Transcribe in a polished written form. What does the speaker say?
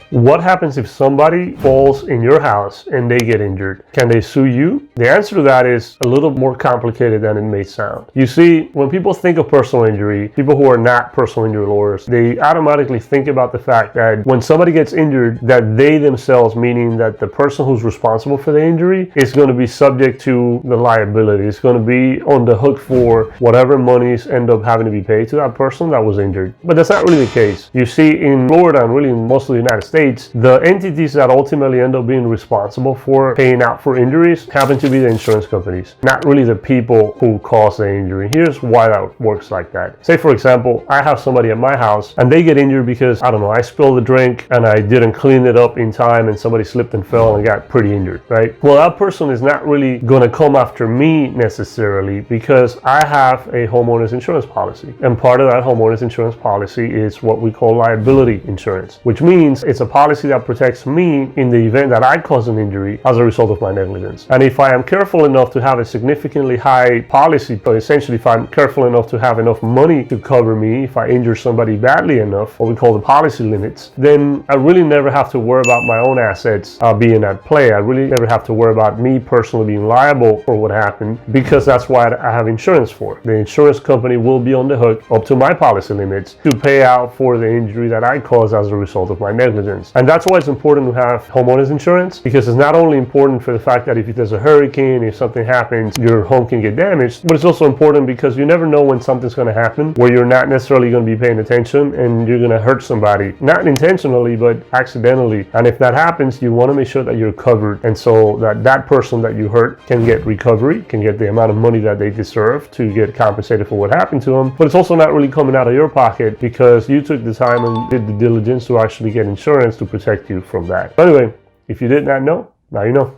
What happens if somebody falls in your house and they get injured? Can they sue you? The answer to that is a little more complicated than it may sound. You see, when people think of personal injury, people who are not personal injury lawyers, they automatically think about the fact that when somebody gets injured, that they themselves, meaning that the person who's responsible for the injury, is going to be subject to the liability. It's going to be on the hook for whatever monies end up having to be paid to that person that was injured. But that's not really the case. You see, in Florida and really in most of the United States, the entities that ultimately end up being responsible for paying out for injuries happen to be the insurance companies, not really the people who caused the injury. Here's why that works like that. Say, for example, I have somebody at my house and they get injured because, I don't know, I spilled a drink and I didn't clean it up in time and somebody slipped and fell and got pretty injured, right? Well, that person is not really going to come after me necessarily because I have a homeowner's insurance policy. And part of that homeowner's insurance policy is what we call liability insurance, which means it's a policy that protects me in the event that I cause an injury as a result of my negligence. And if I am careful enough to have a significantly high policy, but essentially if I'm careful enough to have enough money to cover me if I injure somebody badly enough, what we call the policy limits, then I really never have to worry about my own assets being at play. I really never have to worry about me personally being liable for what happened, because that's what I have insurance for. The insurance company will be on the hook up to my policy limits to pay out for the injury that I caused as a result of my negligence. And that's why it's important to have homeowners insurance, because it's not only important for the fact that if there's a hurricane, if something happens, your home can get damaged, but it's also important because you never know when something's going to happen where you're not necessarily going to be paying attention and you're going to hurt somebody, not intentionally, but accidentally. And if that happens, you want to make sure that you're covered, and so that that person that you hurt can get recovery, can get the amount of money that they deserve to get compensated for what happened to them. But it's also not really coming out of your pocket because you took the time and did the diligence to actually get insurance to protect you from that. But anyway, if you did not know, now you know.